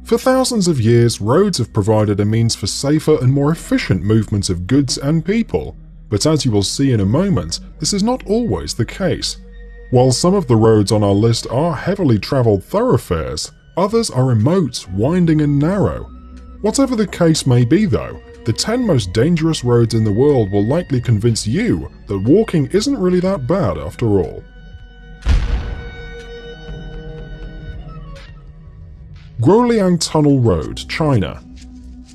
For thousands of years, roads have provided a means for safer and more efficient movement of goods and people, but as you will see in a moment, this is not always the case. While some of the roads on our list are heavily travelled thoroughfares, others are remote, winding and narrow. Whatever the case may be though, the 10 most dangerous roads in the world will likely convince you that walking isn't really that bad after all. Guoliang Tunnel Road, China.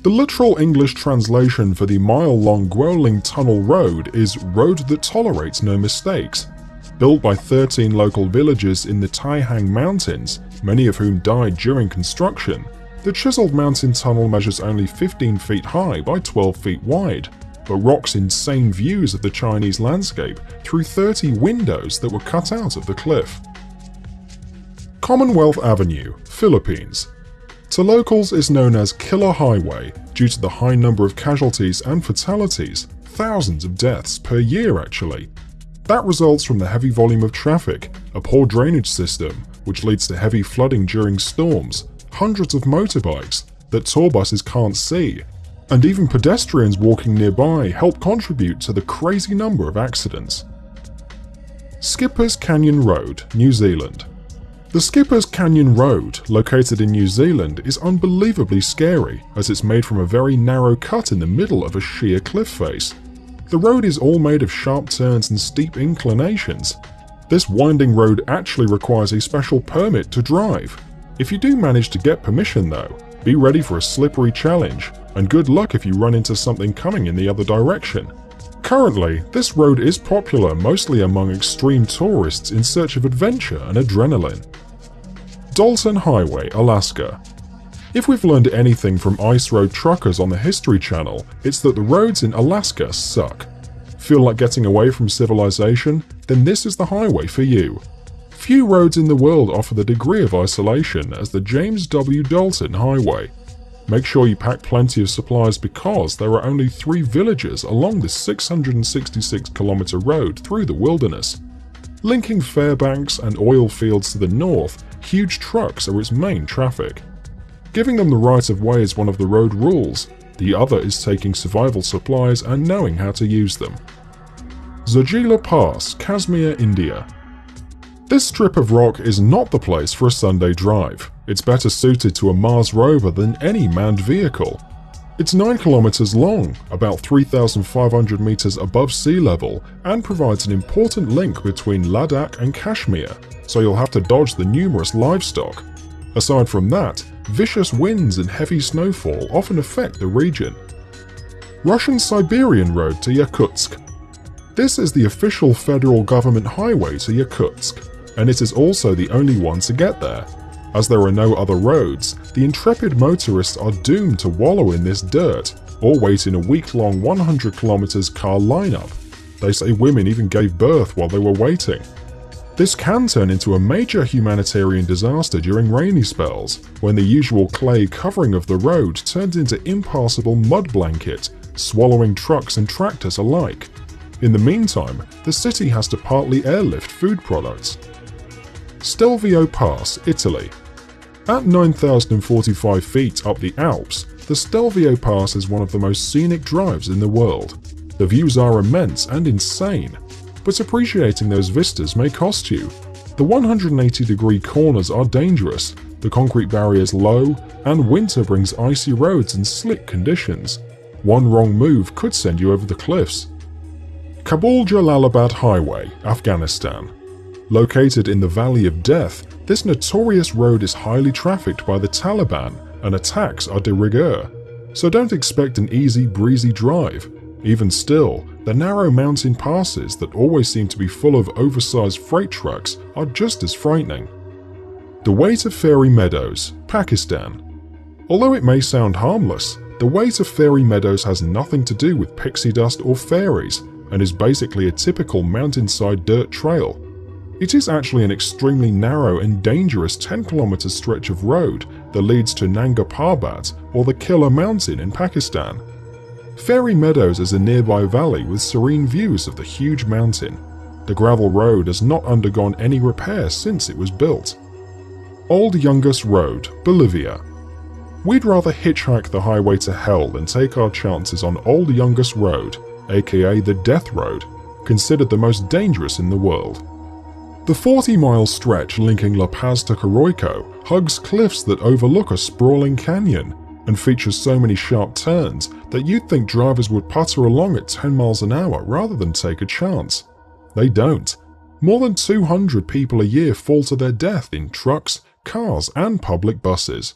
The literal English translation for the mile-long Guoliang Tunnel Road is "road that tolerates no mistakes." Built by 13 local villagers in the Taihang Mountains, many of whom died during construction, the chiseled mountain tunnel measures only 15 feet high by 12 feet wide, but rocks insane views of the Chinese landscape through 30 windows that were cut out of the cliff. Commonwealth Avenue, Philippines. To locals is known as Killer Highway due to the high number of casualties and fatalities, thousands of deaths per year actually. That results from the heavy volume of traffic, a poor drainage system, which leads to heavy flooding during storms, hundreds of motorbikes that tour buses can't see, and even pedestrians walking nearby help contribute to the crazy number of accidents. Skipper's Canyon Road, New Zealand. The Skipper's Canyon Road, located in New Zealand, is unbelievably scary as it's made from a very narrow cut in the middle of a sheer cliff face. The road is all made of sharp turns and steep inclinations. This winding road actually requires a special permit to drive. If you do manage to get permission though, be ready for a slippery challenge, and good luck if you run into something coming in the other direction. Currently, this road is popular mostly among extreme tourists in search of adventure and adrenaline. Dalton Highway, Alaska. If we've learned anything from ice road truckers on the History Channel, it's that the roads in Alaska suck. Feel like getting away from civilization? Then this is the highway for you. Few roads in the world offer the degree of isolation as the James W. Dalton Highway. Make sure you pack plenty of supplies because there are only 3 villages along this 666-kilometer road through the wilderness. Linking Fairbanks and oil fields to the north, huge trucks are its main traffic. Giving them the right of way is one of the road rules, the other is taking survival supplies and knowing how to use them. Zojila Pass, Kashmir, India. This strip of rock is not the place for a Sunday drive. It's better suited to a Mars rover than any manned vehicle. It's 9 kilometers long, about 3,500 meters above sea level, and provides an important link between Ladakh and Kashmir, so you'll have to dodge the numerous livestock. Aside from that, vicious winds and heavy snowfall often affect the region. Russian-Siberian Road to Yakutsk. This is the official federal government highway to Yakutsk, and it is also the only one to get there. As there are no other roads, the intrepid motorists are doomed to wallow in this dirt, or wait in a week-long 100 kilometers car lineup. They say women even gave birth while they were waiting. This can turn into a major humanitarian disaster during rainy spells, when the usual clay covering of the road turns into impassable mud blanket, swallowing trucks and tractors alike. In the meantime, the city has to partly airlift food products. Stelvio Pass, Italy. At 9,045 feet up the Alps, the Stelvio Pass is one of the most scenic drives in the world. The views are immense and insane, but appreciating those vistas may cost you. The 180-degree corners are dangerous, the concrete barriers low, and winter brings icy roads and slick conditions. One wrong move could send you over the cliffs. Kabul-Jalalabad Highway, Afghanistan. Located in the Valley of Death, this notorious road is highly trafficked by the Taliban and attacks are de rigueur, so don't expect an easy breezy drive. Even still, the narrow mountain passes that always seem to be full of oversized freight trucks are just as frightening. The way to Fairy Meadows, Pakistan. Although it may sound harmless, the way to Fairy Meadows has nothing to do with pixie dust or fairies and is basically a typical mountainside dirt trail. It is actually an extremely narrow and dangerous 10-kilometer stretch of road that leads to Nanga Parbat, or the Killer Mountain in Pakistan. Fairy Meadows is a nearby valley with serene views of the huge mountain. The gravel road has not undergone any repair since it was built. Old Yungas Road, Bolivia. We'd rather hitchhike the highway to hell than take our chances on Old Youngest Road, aka the Death Road, considered the most dangerous in the world. The 40-mile stretch linking La Paz to Coroico hugs cliffs that overlook a sprawling canyon and features so many sharp turns that you'd think drivers would putter along at 10 miles an hour rather than take a chance. They don't. More than 200 people a year fall to their death in trucks, cars, and public buses.